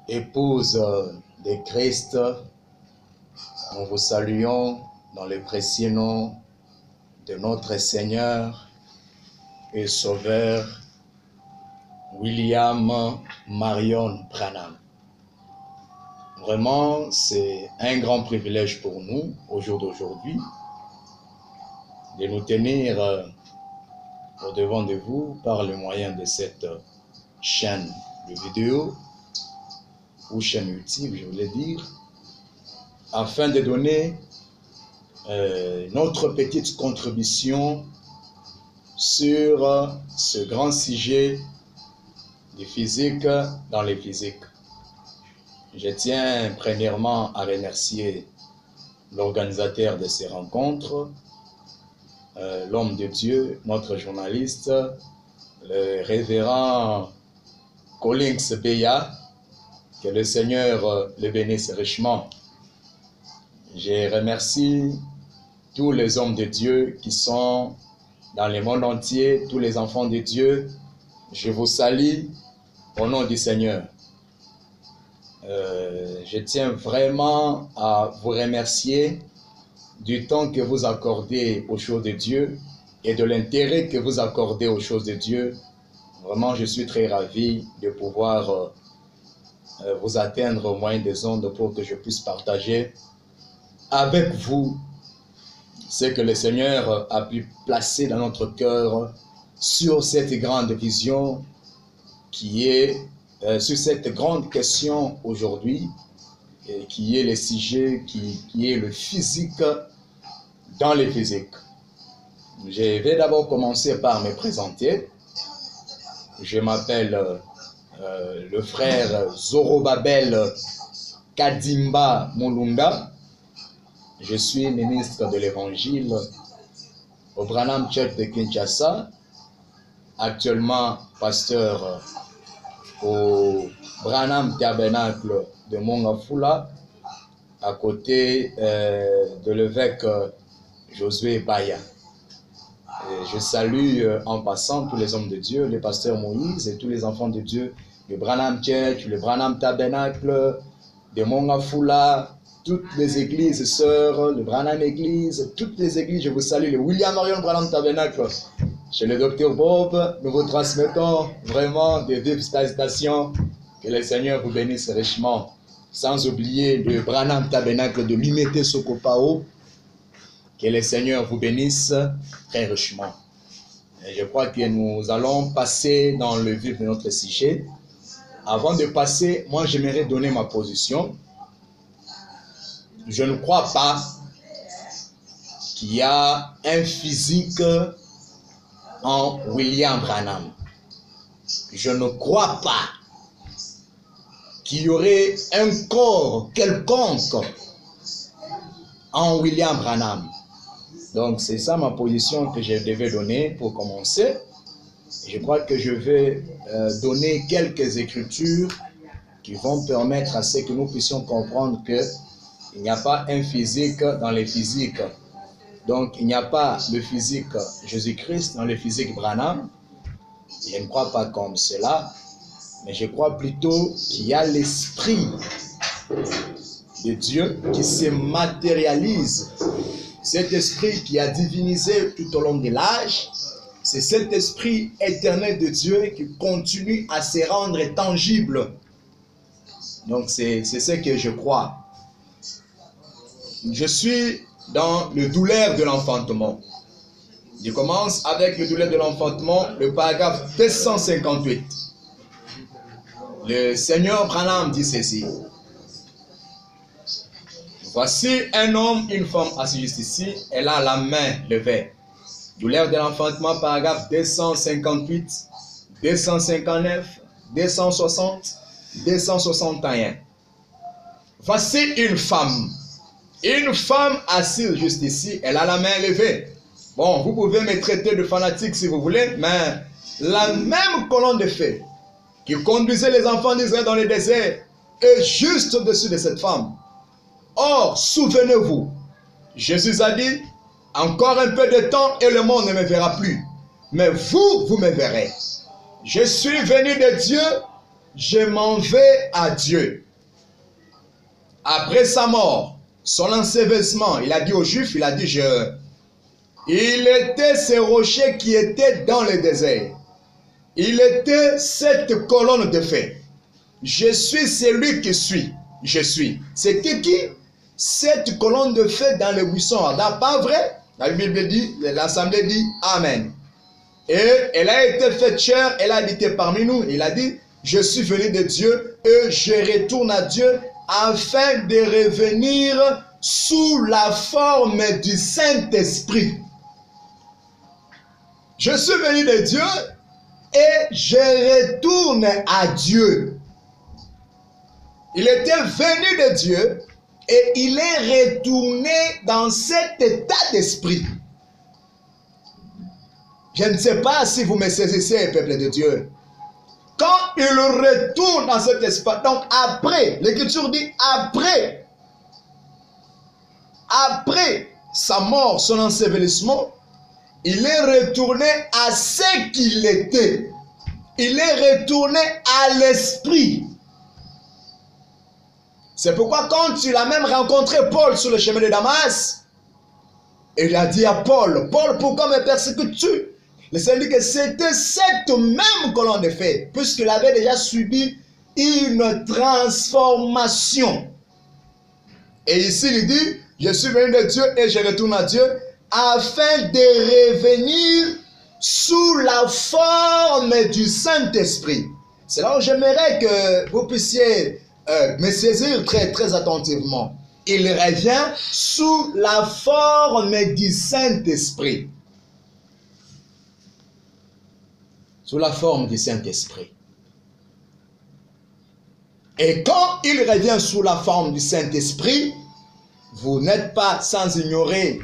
Épouse de Christ, nous vous saluons dans le précieux nom de notre Seigneur et Sauveur William Marion Branham. Vraiment, c'est un grand privilège pour nous, au jour d'aujourd'hui, de nous tenir au-devant de vous par le moyen de cette chaîne de vidéo, ou chaîne YouTube, je voulais dire, afin de donner notre petite contribution sur ce grand sujet de physique dans les physiques. Je tiens premièrement à remercier l'organisateur de ces rencontres, l'homme de Dieu, notre journaliste, le révérend Collins Beya, que le Seigneur le bénisse richement. Je remercie tous les hommes de Dieu qui sont dans le monde entier, tous les enfants de Dieu. Je vous salue au nom du Seigneur. Je tiens vraiment à vous remercier du temps que vous accordez aux choses de Dieu et de l'intérêt que vous accordez aux choses de Dieu. Vraiment, je suis très ravi de pouvoir vous atteindre au moyen des ondes pour que je puisse partager avec vous ce que le Seigneur a pu placer dans notre cœur sur cette grande vision qui est sur cette grande question aujourd'hui, qui est le sujet qui est le physique dans les physiques. Je vais d'abord commencer par me présenter. Je m'appelle le frère Zorobabel Kadimba Mulunda. Je suis ministre de l'Évangile au Branham Church de Kinshasa, actuellement pasteur au Branham Tabernacle de Mongafula, à côté de l'évêque Josué Baya. Et je salue en passant tous les hommes de Dieu, le pasteur Moïse et tous les enfants de Dieu, le Branham Church, le Branham Tabernacle de Mongafula, toutes les églises sœurs, le Branham Église, toutes les églises, je vous salue, le William Marion Branham Tabernacle. Chez le docteur Bob, nous vous transmettons vraiment de vives salutations. Que le Seigneur vous bénisse richement. Sans oublier le Branham Tabernacle de Limete Sokopao. Que le Seigneur vous bénisse très richement. Et je crois que nous allons passer dans le vif de notre sujet. Avant de passer, moi j'aimerais donner ma position. Je ne crois pas qu'il y a un physique en William Branham. Je ne crois pas qu'il y aurait un corps quelconque en William Branham. Donc c'est ça ma position que je devais donner pour commencer. Je crois que je vais donner quelques écritures qui vont permettre à ce que nous puissions comprendre qu'il n'y a pas un physique dans les physiques. Donc, il n'y a pas le physique Jésus-Christ dans le physique Branham. Je ne crois pas comme cela, mais je crois plutôt qu'il y a l'esprit de Dieu qui se matérialise. Cet esprit qui a divinisé tout au long de l'âge, c'est cet esprit éternel de Dieu qui continue à se rendre tangible. Donc, c'est ce que je crois. Je suis dans le douleur de l'enfantement. Je commence avec le douleur de l'enfantement, le paragraphe 258. Le Seigneur Branham dit ceci. Voici un homme, une femme assise juste ici, elle a la main levée. Douleur de l'enfantement, paragraphe 258, 259, 260, 261. Voici une femme. Une femme assise juste ici, elle a la main levée. Bon, vous pouvez me traiter de fanatique si vous voulez, mais la même colonne de feu qui conduisait les enfants d'Israël dans le désert est juste au-dessus de cette femme. Or, souvenez-vous, Jésus a dit, encore un peu de temps et le monde ne me verra plus. Mais vous, vous me verrez. Je suis venu de Dieu je m'en vais à Dieu. Après sa mort, son ensevelissement, il a dit aux Juifs, il a dit, il était ces rochers qui étaient dans le désert. Il était cette colonne de feu. Je suis celui qui suis. Je suis. C'était qui? Cette colonne de feu dans le buisson. Pas vrai? La Bible dit, l'Assemblée dit Amen. Et elle a été faite chair, elle a habité parmi nous. Il a dit, je suis venu de Dieu et je retourne à Dieu afin de revenir sous la forme du Saint-Esprit. Je suis venu de Dieu et je retourne à Dieu. Il était venu de Dieu et il est retourné dans cet état d'esprit. Je ne sais pas si vous me saisissez, peuple de Dieu. Quand il retourne dans cet espace, donc après, l'Écriture dit après sa mort, son ensevelissement, il est retourné à ce qu'il était. Il est retourné à l'esprit. C'est pourquoi quand il a même rencontré Paul sur le chemin de Damas, il a dit à Paul, Paul, pourquoi me persécutes-tu? Le Seigneur dit que c'était cette même colonne de feu, puisqu'il avait déjà subi une transformation. Et ici, il dit, je suis venu de Dieu et je retourne à Dieu, afin de revenir sous la forme du Saint-Esprit. C'est là où j'aimerais que vous puissiez me saisir très, très attentivement. Il revient sous la forme du Saint-Esprit. Sous la forme du Saint-Esprit. Et quand il revient sous la forme du Saint-Esprit, vous n'êtes pas sans ignorer,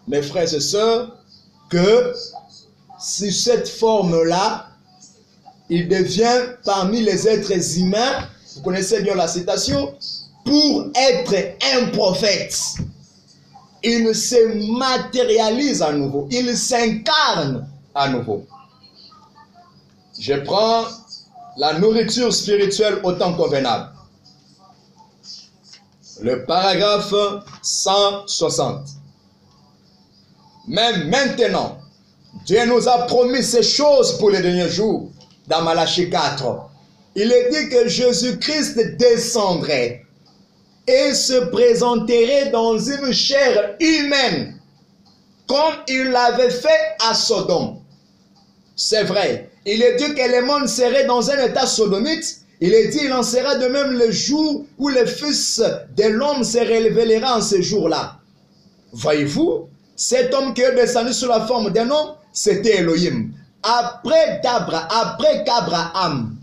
mes frères et sœurs, que sur cette forme-là, il devient parmi les êtres humains, vous connaissez bien la citation, pour être un prophète. Il se matérialise à nouveau, il s'incarne à nouveau. Je prends la nourriture spirituelle au temps convenable. Le paragraphe 160. Mais maintenant, Dieu nous a promis ces choses pour les derniers jours. Dans Malachie 4, il est dit que Jésus-Christ descendrait et se présenterait dans une chair humaine, comme il l'avait fait à Sodome. C'est vrai. Il est dit que le monde serait dans un état sodomite. Il est dit qu'il en sera de même le jour où le Fils de l'homme se révélera en ce jour-là. Voyez-vous, cet homme qui est descendu sous la forme d'un homme, c'était Elohim. Auprès d'Abraham,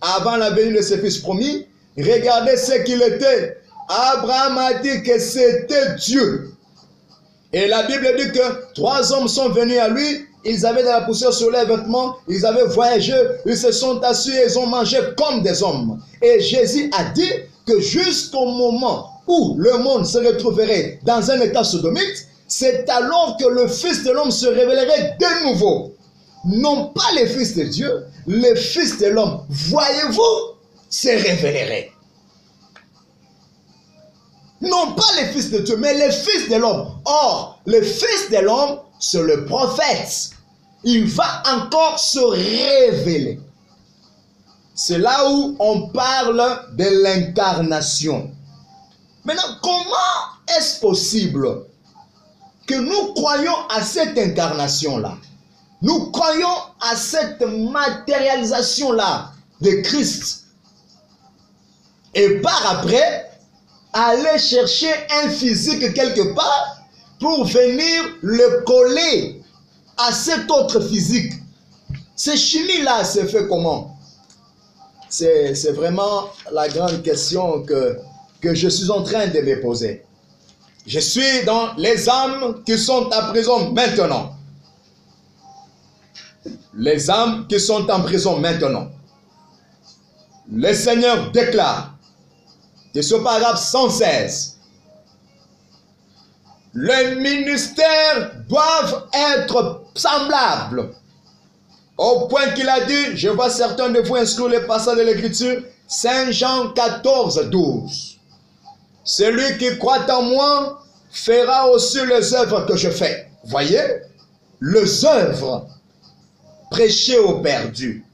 avant la venue de ce fils promis, regardez ce qu'il était. Abraham a dit que c'était Dieu. Et la Bible dit que 3 hommes sont venus à lui, ils avaient de la poussière sur leurs vêtements, ils avaient voyagé, ils se sont assis et ils ont mangé comme des hommes. Et Jésus a dit que jusqu'au moment où le monde se retrouverait dans un état sodomite, c'est alors que le Fils de l'homme se révélerait de nouveau. Non pas le Fils de Dieu, le Fils de l'homme, voyez-vous, se révélerait. Non pas le Fils de Dieu, mais le Fils de l'homme. Or, le Fils de l'homme, c'est le prophète. Il va encore se révéler. C'est là où on parle de l'incarnation. Maintenant, comment est-ce possible que nous croyons à cette incarnation-là? Nous croyons à cette matérialisation-là de Christ. Et par après, aller chercher un physique quelque part pour venir le coller à cet autre physique. Cette chimie-là se fait comment? C'est vraiment la grande question que je suis en train de me poser. Je suis dans les âmes qui sont en prison maintenant. Les âmes qui sont en prison maintenant. Le Seigneur déclare de ce paragraphe 116, les ministères doivent être semblables Au point qu'il a dit, je vois certains de vous inscrire les passages de l'Écriture, Saint Jean 14, 12. Celui qui croit en moi fera aussi les œuvres que je fais. Voyez, les œuvres, prêcher aux perdus,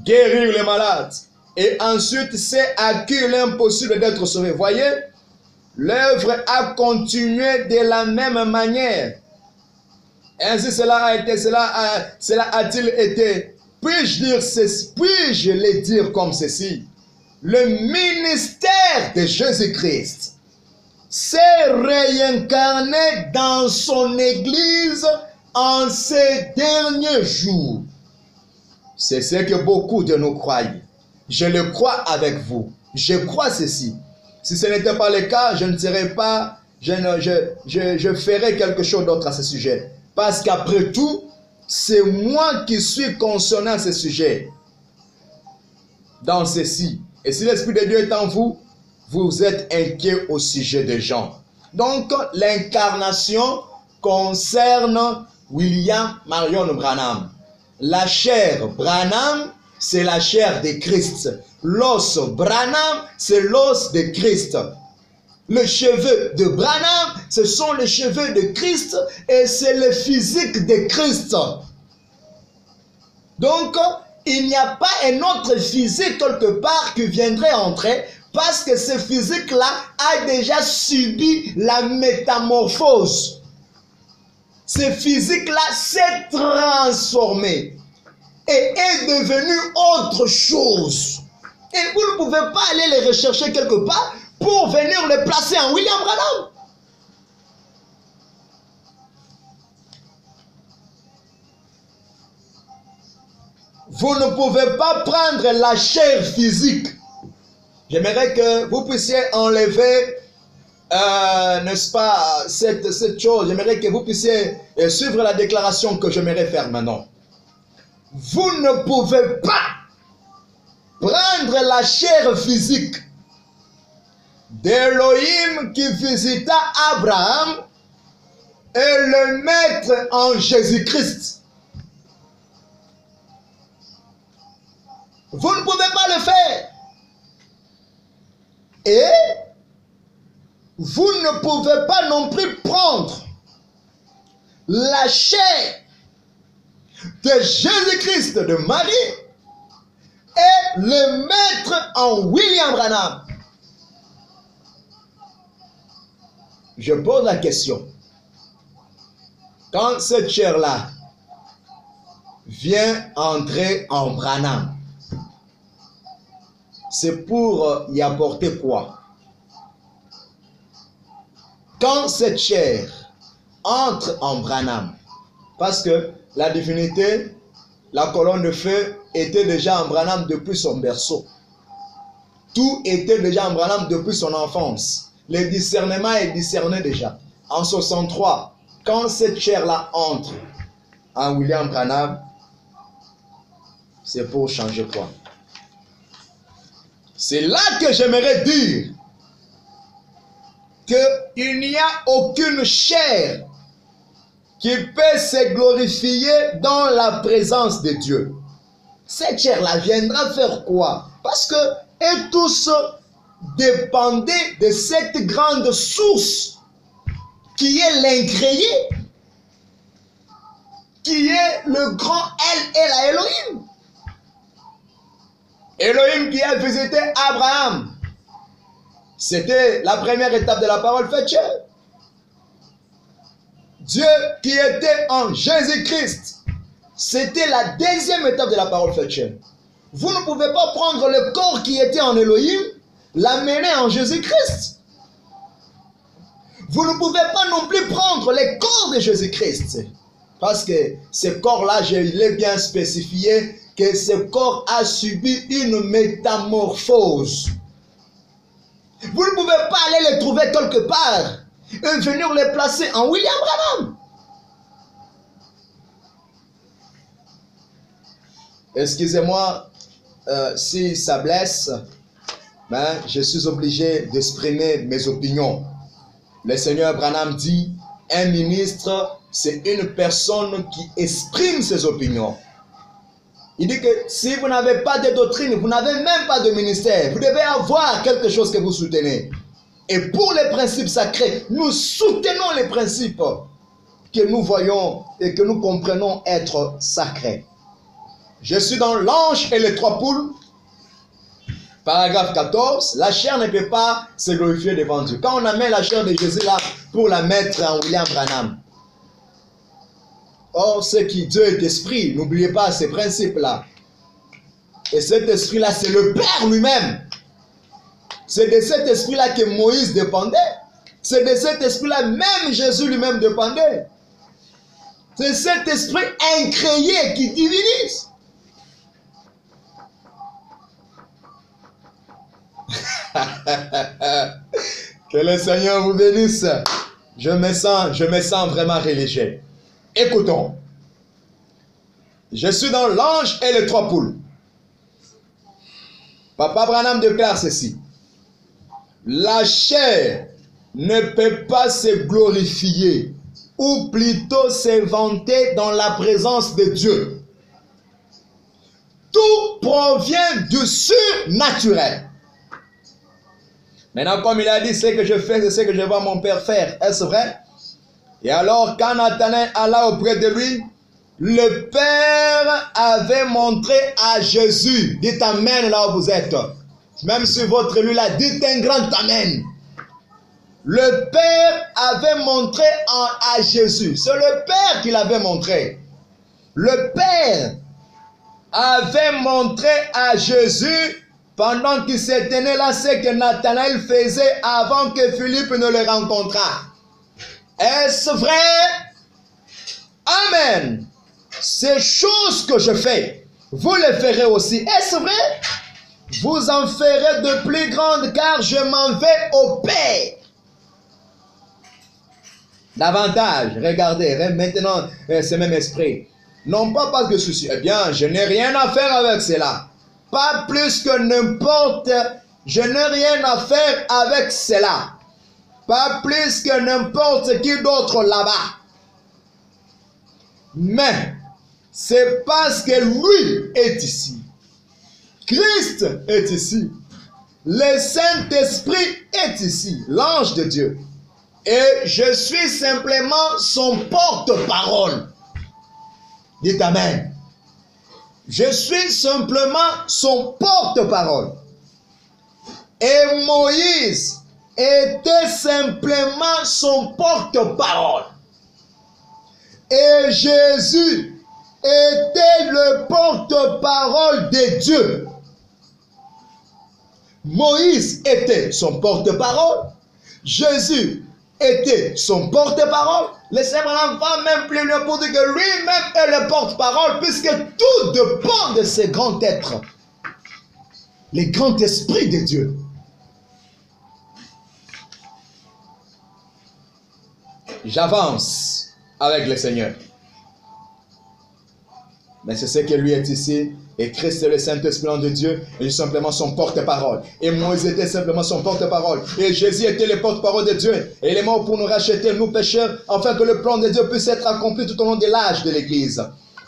guérir les malades, et ensuite c'est à qui l'impossible d'être sauvé. Voyez, l'œuvre a continué de la même manière. Ainsi cela a-t-il été. Puis-je dire ceci, puis-je le dire comme ceci? Le ministère de Jésus-Christ s'est réincarné dans son Église en ces derniers jours. C'est ce que beaucoup de nous croient. Je le crois avec vous. Je crois ceci. Si ce n'était pas le cas, je ne serais pas, je ferais quelque chose d'autre à ce sujet. Parce qu'après tout, c'est moi qui suis concerné à ce sujet. Dans ceci. Et si l'Esprit de Dieu est en vous, vous êtes inquiet au sujet des gens. Donc, l'incarnation concerne William Marion Branham. La chair Branham, c'est la chair de Christ. L'os Branham, c'est l'os de Christ. Les cheveux de Branham, ce sont les cheveux de Christ et c'est le physique de Christ. Donc, il n'y a pas un autre physique quelque part qui viendrait entrer parce que ce physique-là a déjà subi la métamorphose. Ce physique-là s'est transformé et est devenu autre chose. Et vous ne pouvez pas aller les rechercher quelque part pour venir les placer en William Branham. Vous ne pouvez pas prendre la chair physique. J'aimerais que vous puissiez enlever, n'est-ce pas, cette chose. J'aimerais que vous puissiez suivre la déclaration que j'aimerais faire maintenant. Vous ne pouvez pas prendre la chair physique d'Élohim qui visita Abraham et le mettre en Jésus-Christ. Vous ne pouvez pas le faire. Et vous ne pouvez pas non plus prendre la chair de Jésus-Christ de Marie et le mettre en William Branham. Je pose la question. Quand cette chair-là vient entrer en Branham, c'est pour y apporter quoi? Quand cette chair entre en Branham, parce que la divinité, la colonne de feu était déjà en Branham depuis son berceau. Tout était déjà en Branham depuis son enfance. Le discernement est discerné déjà. En 63, quand cette chair-là entre en William Branham, c'est pour changer quoi? C'est là que j'aimerais dire qu'il n'y a aucune chair qui peut se glorifier dans la présence de Dieu. Cette chair-là viendra faire quoi? Parce que et tous dépendaient de cette grande source qui est l'incréé, qui est le grand El Elohim. Elohim qui a visité Abraham. C'était la première étape de la parole faite. Dieu qui était en Jésus-Christ. C'était la deuxième étape de la parole faite. Vous ne pouvez pas prendre le corps qui était en Elohim, l'amener en Jésus-Christ. Vous ne pouvez pas non plus prendre le corps de Jésus-Christ. Parce que ce corps-là, je l'ai bien spécifié, que ce corps a subi une métamorphose. Vous ne pouvez pas aller les trouver quelque part et venir les placer en William Branham. Excusez-moi si ça blesse, mais je suis obligé d'exprimer mes opinions. Le Seigneur Branham dit, un ministre, c'est une personne qui exprime ses opinions. Il dit que si vous n'avez pas de doctrine, vous n'avez même pas de ministère. Vous devez avoir quelque chose que vous soutenez. Et pour les principes sacrés, nous soutenons les principes que nous voyons et que nous comprenons être sacrés. Je suis dans l'ange et les trois poules. Paragraphe 14. La chair ne peut pas se glorifier devant Dieu. Quand on amène la chair de Jésus là pour la mettre en William Branham. Or, ce qui Dieu est esprit, n'oubliez pas ces principes-là. Et cet esprit-là, c'est le Père lui-même. C'est de cet esprit-là que Moïse dépendait. C'est de cet esprit-là même Jésus lui-même dépendait. C'est cet esprit incréé qui divinise. Que le Seigneur vous bénisse. Je me sens vraiment religieux. Écoutons. Je suis dans l'ange et les trois poules. Papa Branham déclare ceci. La chair ne peut pas se glorifier, ou plutôt se vanter dans la présence de Dieu. Tout provient du surnaturel. Maintenant, comme il a dit, ce que je fais, c'est ce que je vois mon Père faire. Est-ce vrai? Et alors, quand Nathanaël alla auprès de lui, le Père avait montré à Jésus. Dites Amen là où vous êtes. Même sur votre élu là, dites un grand Amen. Le Père avait montré à Jésus. C'est le Père qui l'avait montré. Le Père avait montré à Jésus pendant qu'il se tenait là ce que Nathanaël faisait avant que Philippe ne le rencontrât. Est-ce vrai? Amen. Ces choses que je fais, vous les ferez aussi. Est-ce vrai? Vous en ferez de plus grandes car je m'en vais au Père. Davantage, regardez, maintenant, ce même esprit. Non pas parce que ceci, eh bien, je n'ai rien à faire avec cela. Pas plus que n'importe, je n'ai rien à faire avec cela. Pas plus que n'importe qui d'autre là-bas. Mais, c'est parce que lui est ici. Christ est ici. Le Saint-Esprit est ici. L'ange de Dieu. Et je suis simplement son porte-parole. Dites Amen. Je suis simplement son porte-parole. Et Moïse était simplement son porte-parole. Et Jésus était le porte-parole de Dieu. Moïse était son porte-parole. Jésus était son porte-parole. Le Seigneur va même plus loin pour dire que lui-même est le porte-parole, puisque tout dépend de ce grand être, le grand esprit de Dieu. J'avance avec le Seigneur. Mais c'est ce que lui est ici. Et Christ est le Saint-Esprit de Dieu. Il est simplement son porte-parole. Et Moïse était simplement son porte-parole. Et Jésus était le porte-parole de Dieu. Et il est mort pour nous racheter, nous pécheurs, afin que le plan de Dieu puisse être accompli tout au long de l'âge de l'Église.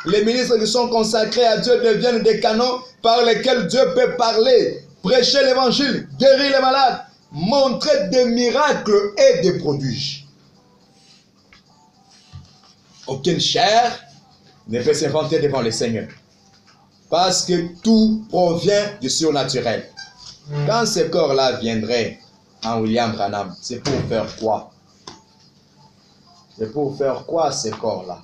Les ministres qui sont consacrés à Dieu deviennent des canons par lesquels Dieu peut parler, prêcher l'évangile, guérir les malades, montrer des miracles et des prodiges. Aucune chair ne peut s'inventer devant le Seigneur. Parce que tout provient du surnaturel. Quand ce corps-là viendrait en William Branham, c'est pour faire quoi? C'est pour faire quoi ce corps-là?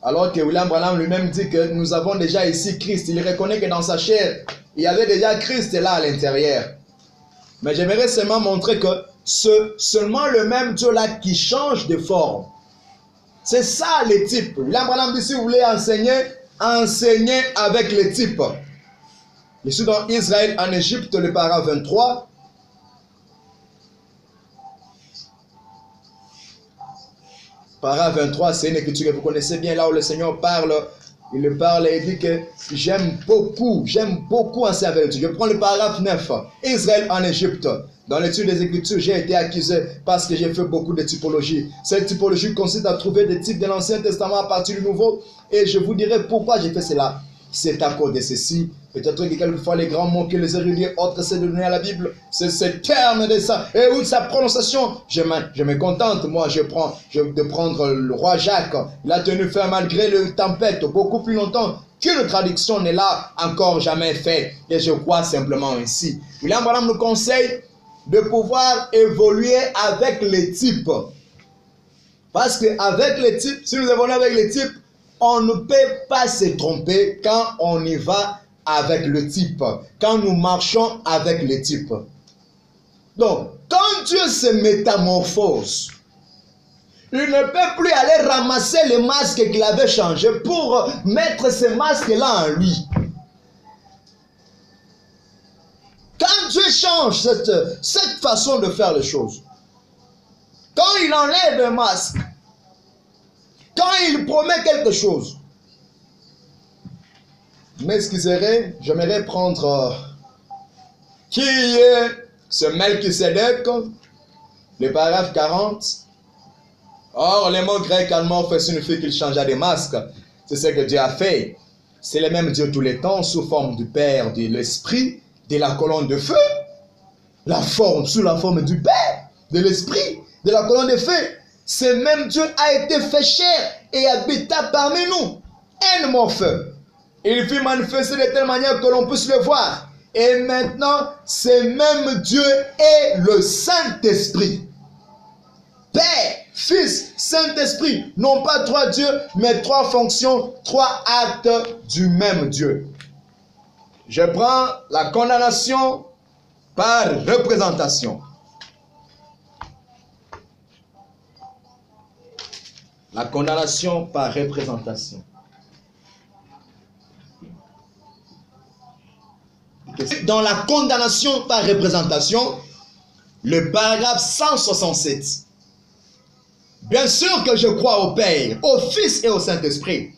Alors que William Branham lui-même dit que nous avons déjà ici Christ. Il reconnaît que dans sa chair, il y avait déjà Christ là à l'intérieur. Mais j'aimerais seulement montrer que c'est seulement le même Dieu là qui change de forme. C'est ça les types. William Branham dit si vous voulez enseigner avec les types. Je suis dans Israël en Égypte, le paragraphe 23. Paragraphe 23, c'est une écriture que vous connaissez bien, là où le Seigneur parle. Il parle et il dit que j'aime beaucoup enseigner avec Dieu. Je prends le paragraphe 9. Israël en Égypte. Dans l'étude des Écritures, j'ai été accusé parce que j'ai fait beaucoup de typologie. Cette typologie consiste à trouver des types de l'Ancien Testament à partir du Nouveau. Et je vous dirai pourquoi j'ai fait cela. c'est à cause de ceci. Peut-être que quelquefois les grands mots que les érudits autres essaient de donner à la Bible, c'est ce terme de ça. Et oui, sa prononciation, je me contente, moi, de prendre le roi Jacques. Il a tenu ferme malgré le tempête, beaucoup plus longtemps qu'une traduction n'est là encore jamais faite. Et je crois simplement ainsi. William Branham nous conseille de pouvoir évoluer avec les types. Parce qu'avec les types, si nous évoluons avec les types, on ne peut pas se tromper quand on y va avec le type, quand nous marchons avec le type. Donc, quand Dieu se métamorphose, il ne peut plus aller ramasser les masques qu'il avait changés pour mettre ces masques-là en lui. Quand Dieu change cette façon de faire les choses, quand il enlève un masque, quand il promet quelque chose, m'excuserez, j'aimerais prendre qui est ce Melchisedec, le paragraphe 40. Or, les mots grecs allemands fait signifier qu'il changea de masque. C'est ce que Dieu a fait. C'est le même Dieu tous les temps, sous forme du Père, de l'Esprit, de la colonne de feu. La forme, sous la forme du Père, de l'Esprit, de la colonne de feu. Ce même Dieu a été fait chair et habita parmi nous. Un feu. Il fut manifesté de telle manière que l'on puisse le voir. Et maintenant, ce même Dieu est le Saint-Esprit. Père, Fils, Saint-Esprit. Non pas trois dieux, mais trois fonctions, trois actes du même Dieu. Je prends la condamnation par représentation. La condamnation par représentation. Dans la condamnation par représentation, le paragraphe 167. Bien sûr que je crois au Père, au Fils et au Saint-Esprit,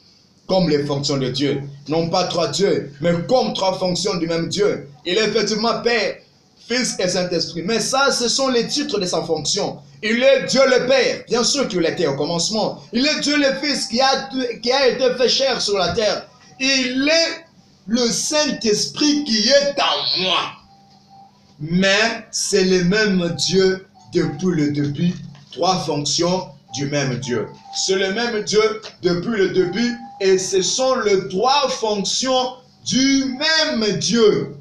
comme les fonctions de Dieu. Non pas trois dieux, mais comme trois fonctions du même Dieu. Il est effectivement Père, Fils et Saint-Esprit. Mais ça, ce sont les titres de sa fonction. Il est Dieu le Père, bien sûr qu'il était au commencement. Il est Dieu le Fils qui a été fait chair sur la terre. Il est le Saint-Esprit qui est en moi. Mais c'est le même Dieu depuis le début. Trois fonctions du même Dieu. C'est le même Dieu depuis le début et ce sont les trois fonctions du même Dieu.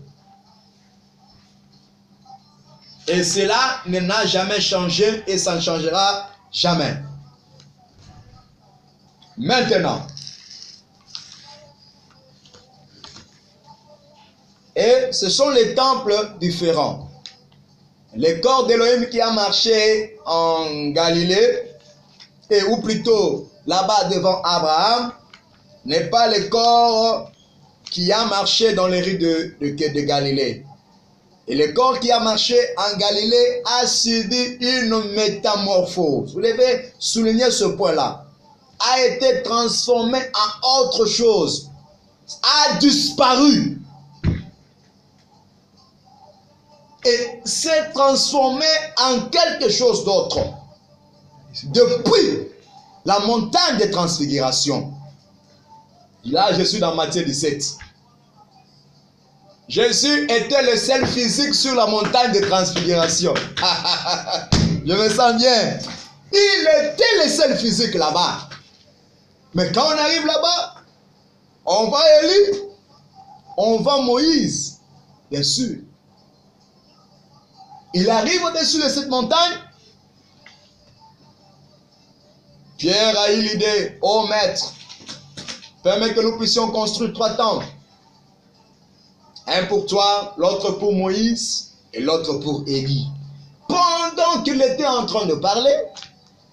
Et cela n'a jamais changé et ça ne changera jamais. Maintenant, et ce sont les temples différents. Le corps d'Élohim qui a marché en Galilée, ou plutôt là-bas devant Abraham, n'est pas le corps qui a marché dans les rues de Galilée. Et le corps qui a marché en Galilée a subi une métamorphose. Vous devez souligner ce point-là. A été transformé en autre chose. A disparu. Et s'est transformé en quelque chose d'autre. Depuis la montagne de transfiguration. Là, je suis dans Matthieu 17. Jésus était le seul physique sur la montagne de transfiguration. Je me sens bien. Il était le seul physique là-bas. Mais quand on arrive là-bas, on voit Élie, on voit Moïse, bien sûr. Il arrive au-dessus de cette montagne. Pierre a eu l'idée, ô maître, permets que nous puissions construire 3 temples. Un pour toi, l'autre pour Moïse et l'autre pour Élie. Pendant qu'il était en train de parler,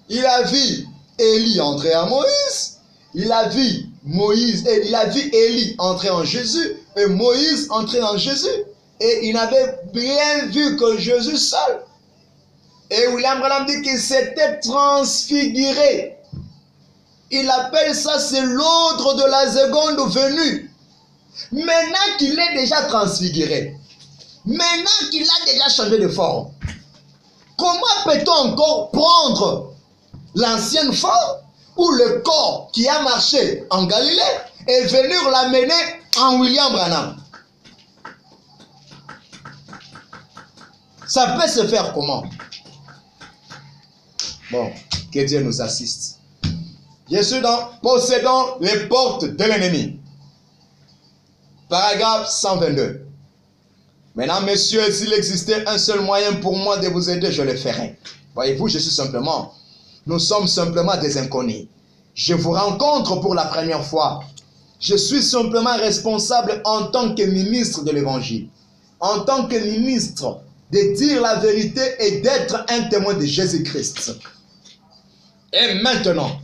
il a vu Élie entrer en Moïse, il a vu Moïse, et il a vu Élie entrer en Jésus et Moïse entrer en Jésus. Et il n'avait rien vu que Jésus seul. Et William Branham dit qu'il s'était transfiguré. Il appelle ça, c'est l'ordre de la seconde venue. Maintenant qu'il est déjà transfiguré, maintenant qu'il a déjà changé de forme, comment peut-on encore prendre l'ancienne forme ou le corps qui a marché en Galilée et venir l'amener en William Branham. Ça peut se faire comment? Bon, que Dieu nous assiste. Je suis dans possédant les portes de l'ennemi. Paragraphe 122. Maintenant, messieurs, s'il existait un seul moyen pour moi de vous aider, je le ferai. Voyez-vous, nous sommes simplement des inconnus. Je vous rencontre pour la première fois. Je suis simplement responsable en tant que ministre de l'Évangile. En tant que ministre, de dire la vérité et d'être un témoin de Jésus-Christ. Et maintenant,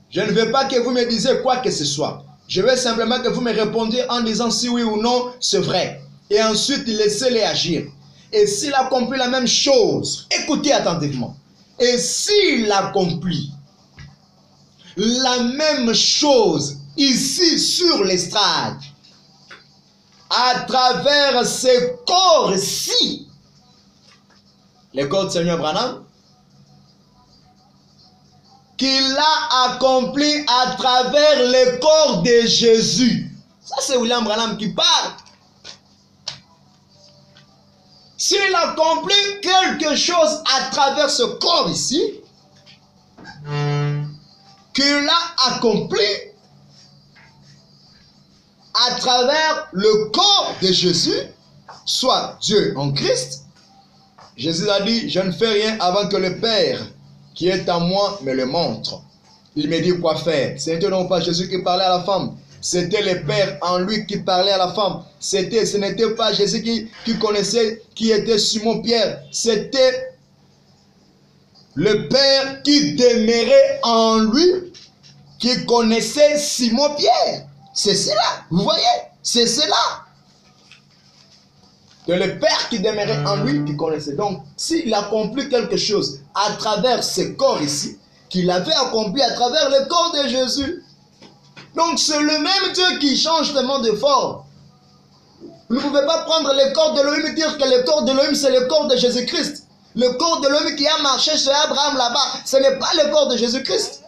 je ne veux pas que vous me disiez quoi que ce soit. Je veux simplement que vous me répondiez en disant si oui ou non, c'est vrai. Et ensuite, laissez-les agir. Et s'il accomplit la même chose, écoutez attentivement. Et s'il accomplit la même chose ici sur l'estrade, à travers ces corps-ci, les corps du Seigneur Branham, qu'il a accompli à travers le corps de Jésus. Ça, c'est William Branham qui parle. S'il accomplit quelque chose à travers ce corps ici, qu'il a accompli à travers le corps de Jésus, soit Dieu en Christ, Jésus a dit, je ne fais rien avant que le Père qui est en moi me le montre. Il me dit quoi faire. Ce n'était non pas Jésus qui parlait à la femme. C'était le Père en lui qui parlait à la femme. Ce n'était pas Jésus qui connaissait qui était Simon-Pierre. C'était le Père qui demeurait en lui, qui connaissait Simon-Pierre. C'est cela, vous voyez, c'est cela. Que le Père qui demeurait en lui, qui connaissait. Donc, s'il accomplit quelque chose à travers ce corps ici, qu'il avait accompli à travers le corps de Jésus. Donc, c'est le même Dieu qui change tellement de forme. Vous ne pouvez pas prendre le corps d'Élohim et dire que le corps d'Élohim, c'est le corps de Jésus-Christ. Le corps d'Élohim qui a marché chez Abraham là-bas, ce n'est pas le corps de Jésus-Christ.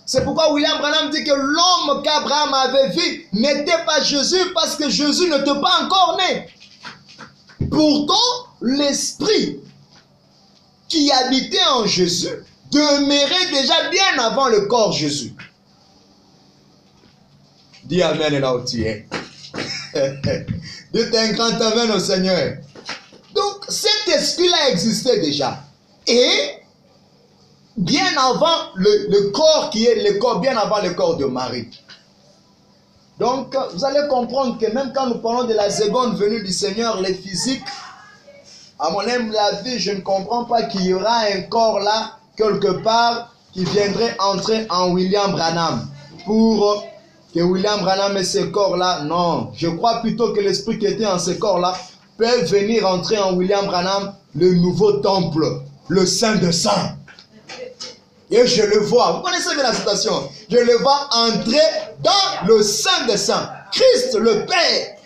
C'est pourquoi William Branham dit que l'homme qu'Abraham avait vu n'était pas Jésus parce que Jésus n'était pas encore né. Pourtant, l'esprit qui habitait en Jésus demeurait déjà bien avant le corps Jésus. Dis Amen là où tu es. Dites un grand Amen au Seigneur. Donc, cet esprit-là existait déjà. Et bien avant le corps qui est le corps, bien avant le corps de Marie. Donc, vous allez comprendre que même quand nous parlons de la seconde venue du Seigneur, les physiques, à mon humble avis, je ne comprends pas qu'il y aura un corps là, quelque part, qui viendrait entrer en William Branham. Pour que William Branham ait ce corps-là, non. Je crois plutôt que l'esprit qui était en ce corps-là peut venir entrer en William Branham, le nouveau temple, le Saint des Saints. Et je le vois, vous connaissez bien la citation, je le vois entrer dans le Saint des Saints, Christ le Père,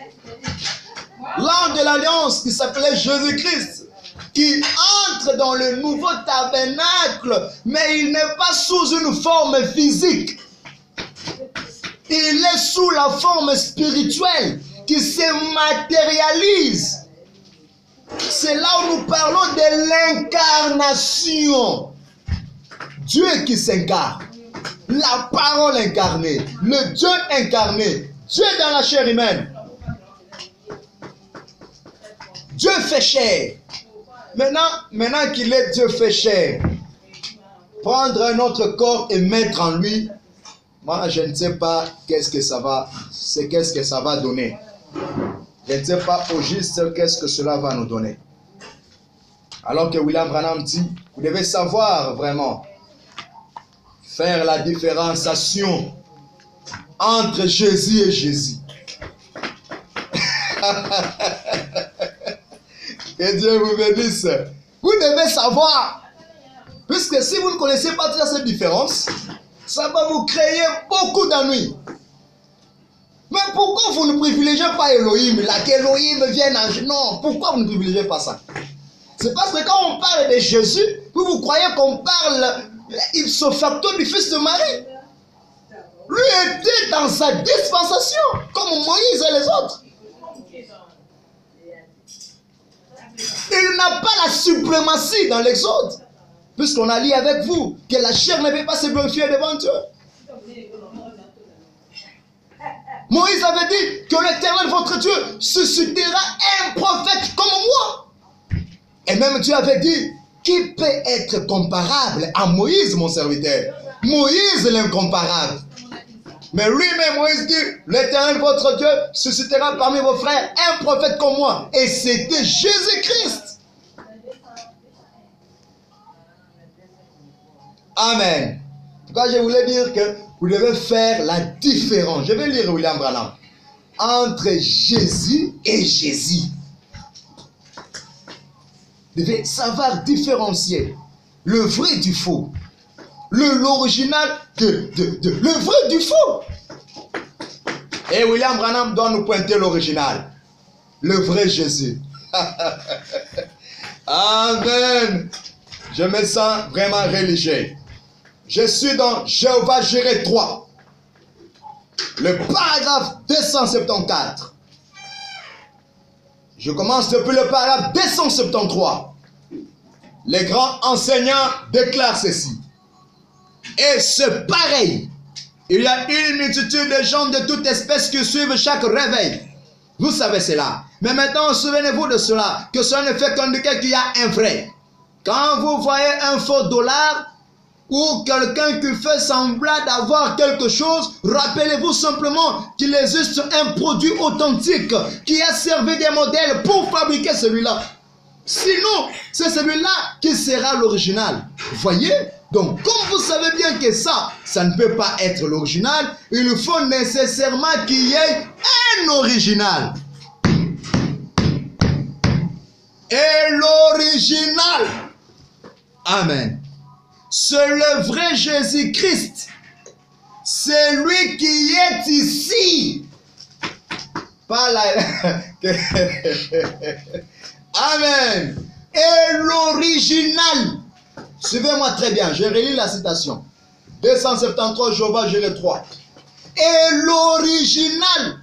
l'ange de l'Alliance qui s'appelait Jésus-Christ, qui entre dans le nouveau tabernacle, mais il n'est pas sous une forme physique, il est sous la forme spirituelle qui se matérialise. C'est là où nous parlons de l'incarnation. Dieu qui s'incarne, la parole incarnée, le Dieu incarné, Dieu dans la chair humaine. Dieu fait chair. Maintenant qu'il est Dieu fait chair, prendre un autre corps et mettre en lui, moi je ne sais pas qu'est-ce que ça va donner. Je ne sais pas au juste qu'est-ce que cela va nous donner. Alors que William Branham dit, vous devez savoir vraiment faire la différenciation entre Jésus et Jésus. Que Dieu vous bénisse. Vous devez savoir, puisque si vous ne connaissez pas cette différence, ça va vous créer beaucoup d'ennuis. Mais pourquoi vous ne privilégiez pas Elohim, là, qu'Elohim vienne en... Non, pourquoi vous ne privilégiez pas ça? C'est parce que quand on parle de Jésus, vous croyez qu'on parle ipso facto du fils de Marie. Lui était dans sa dispensation, comme Moïse et les autres. Il n'a pas la suprématie dans l'Exode. Puisqu'on a lu avec vous que la chair ne peut pas se glorifier devant Dieu. Moïse avait dit que l'Éternel, votre Dieu, suscitera un prophète comme moi. Et même Dieu avait dit, qui peut être comparable à Moïse, mon serviteur? Moïse l'incomparable. Mais lui-même, Moïse dit, l'Éternel, votre Dieu, suscitera parmi vos frères un prophète comme moi. Et c'était Jésus-Christ. Amen. Pourquoi je voulais dire que vous devez faire la différence. Je vais lire William Branham. Entre Jésus et Jésus. Vous devez savoir différencier le vrai du faux. L'original le vrai du faux. Et William Branham doit nous pointer l'original. Le vrai Jésus. Amen. Je me sens vraiment religieux. Je suis dans Jéhovah Jireh 3. Le paragraphe 274. Je commence depuis le paragraphe 273. Les grands enseignants déclarent ceci. Et c'est pareil. Il y a une multitude de gens de toute espèce qui suivent chaque réveil. Vous savez cela. Mais maintenant, souvenez-vous de cela, que cela ne fait qu'indiquer qu'il y a un vrai. Quand vous voyez un faux dollar, ou quelqu'un qui fait semblant d'avoir quelque chose, rappelez-vous simplement qu'il existe un produit authentique qui a servi des modèles pour fabriquer celui-là. Sinon, c'est celui-là qui sera l'original. Voyez? Donc, comme vous savez bien que ça ne peut pas être l'original, il faut nécessairement qu'il y ait un original. Et l'original, amen, c'est le vrai Jésus-Christ. C'est lui qui est ici. Pas là. Amen. Et l'original. Suivez-moi très bien. Je relis la citation. 273, Jéhovah Jireh 3. Et l'original,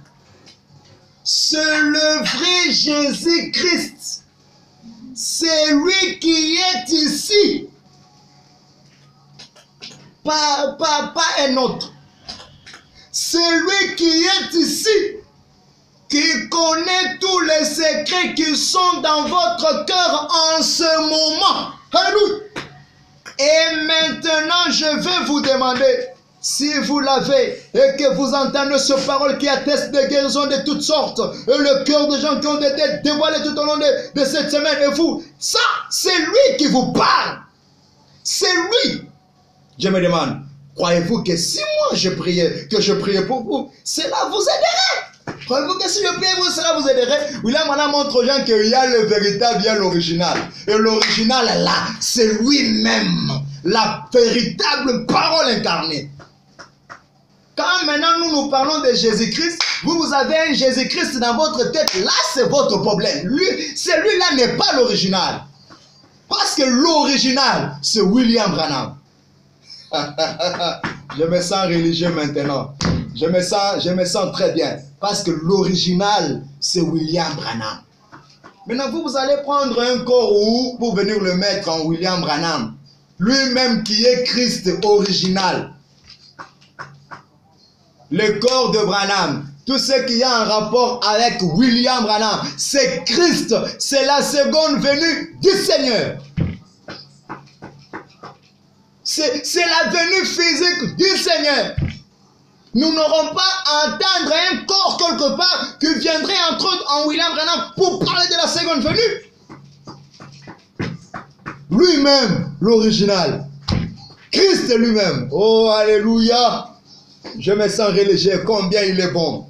c'est le vrai Jésus-Christ. C'est lui qui est ici. Pas un autre. C'est lui qui est ici, qui connaît tous les secrets qui sont dans votre cœur en ce moment. Alléluia. Et maintenant, je vais vous demander, si vous l'avez et que vous entendez ces paroles qui attestent des guérisons de toutes sortes, et le cœur des gens qui ont été dévoilés tout au long de cette semaine, et vous, ça, c'est lui qui vous parle. C'est lui. Je me demande, croyez-vous que si moi je priais pour vous, cela vous aiderait? Croyez-vous que si je priais pour vous, cela vous aiderait? William Branham montre aux gens qu'il y a le véritable, il y a l'original. Et l'original là, c'est lui-même, la véritable parole incarnée. Quand maintenant nous parlons de Jésus-Christ, vous avez un Jésus-Christ dans votre tête, là c'est votre problème. Celui-là n'est pas l'original. Parce que l'original, c'est William Branham. Je me sens religieux maintenant. Je me sens très bien. Parce que l'original, c'est William Branham. Maintenant, vous allez prendre un corps pour venir le mettre en William Branham. Lui-même qui est Christ original. Le corps de Branham. Tout ce qui a un rapport avec William Branham. C'est Christ. C'est la seconde venue du Seigneur. C'est la venue physique du Seigneur. Nous n'aurons pas à entendre un corps quelque part qui viendrait entre autres en William Branham pour parler de la seconde venue. Lui-même, l'original. Christ lui-même. Oh, alléluia. Je me sens religieux, combien il est bon.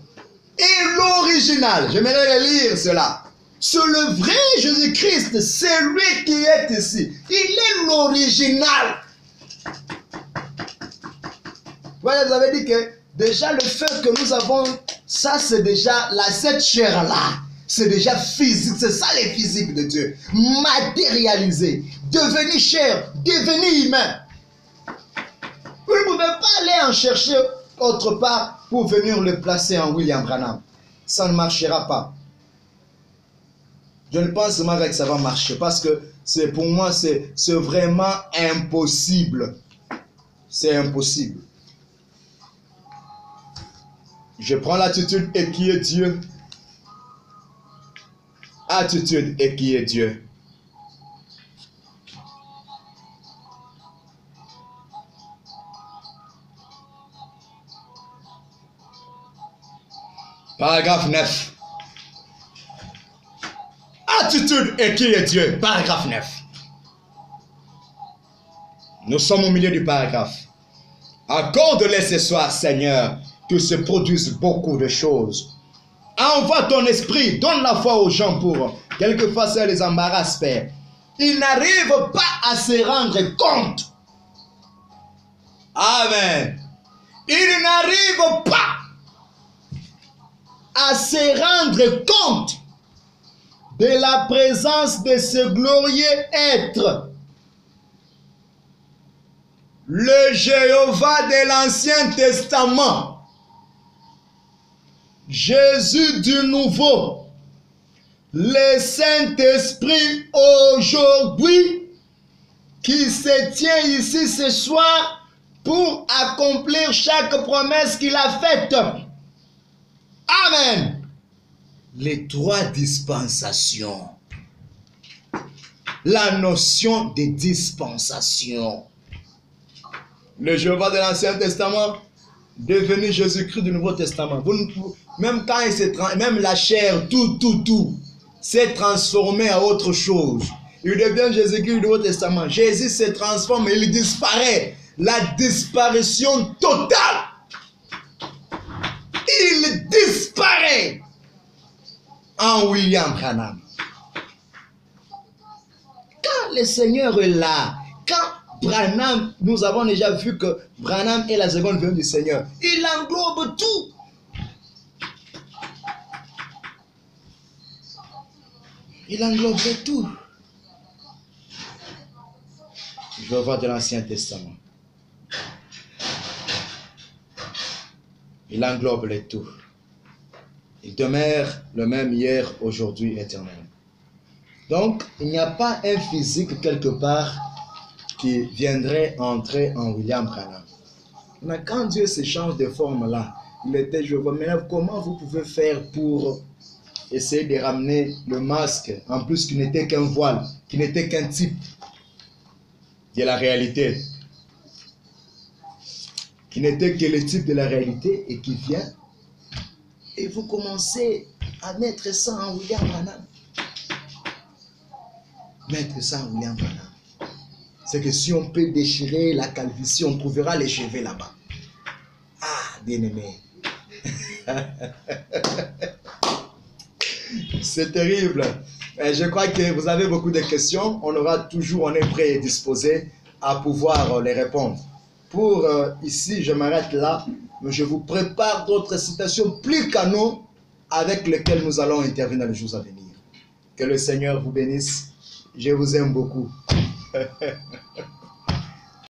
Et l'original, j'aimerais lire cela. C'est le vrai Jésus-Christ, c'est lui qui est ici. Il est l'original. Voilà, vous avez dit que déjà le fait que nous avons, ça c'est déjà, cette chair-là, c'est déjà physique, c'est ça les physiques de Dieu. Matérialisé, devenu chair, devenu humain. Vous ne pouvez pas aller en chercher autre part pour venir le placer en William Branham. Ça ne marchera pas. Je ne pense pas que ça va marcher parce que pour moi, c'est vraiment impossible. C'est impossible. Je prends l'attitude et qui est Dieu. Attitude et qui est Dieu. Paragraphe 9. Attitude et qui est Dieu. Paragraphe 9. Nous sommes au milieu du paragraphe. Accorde-les ce soir, Seigneur, que se produisent beaucoup de choses. Envoie ton esprit, donne la foi aux gens pour quelquefois ça les embarrasse, Père. Ils n'arrivent pas à se rendre compte. Amen. Ils n'arrivent pas à se rendre compte de la présence de ce glorieux être. Le Jéhovah de l'Ancien Testament. Jésus du Nouveau. Le Saint-Esprit aujourd'hui qui se tient ici ce soir pour accomplir chaque promesse qu'il a faite. Amen. Les trois dispensations. La notion de dispensation. Le Jéhovah de l'Ancien Testament devenu Jésus-Christ du Nouveau Testament. Même quand même la chair, tout s'est transformé à autre chose. Il devient Jésus-Christ du Nouveau Testament. Jésus se transforme et il disparaît. La disparition totale. Il disparaît en William Branham. Quand le Seigneur est là, quand Branham, nous avons déjà vu que Branham est la seconde venue du Seigneur, il englobe tout. Il englobe tout. Je vois de l'Ancien Testament. Il englobe les tout. Il demeure le même hier, aujourd'hui, éternellement. Donc, il n'y a pas un physique quelque part qui viendrait entrer en William Branham. Mais quand Dieu se change de forme là, il était, je vois, maintenant comment vous pouvez faire pour essayer de ramener le masque, en plus qui n'était qu'un voile, qui n'était qu'un type de la réalité, qui n'était que le type de la réalité et qui vient, et vous commencez à mettre ça en William Branham. Mettre ça en William Branham. C'est que si on peut déchirer la calvitie, on trouvera les cheveux là-bas. Ah, bien-aimé. C'est terrible. Je crois que vous avez beaucoup de questions. On est prêt et disposé à pouvoir les répondre. Pour ici, je m'arrête là, mais je vous prépare d'autres citations plus canons avec lesquelles nous allons intervenir dans les jours à venir. Que le Seigneur vous bénisse. Je vous aime beaucoup.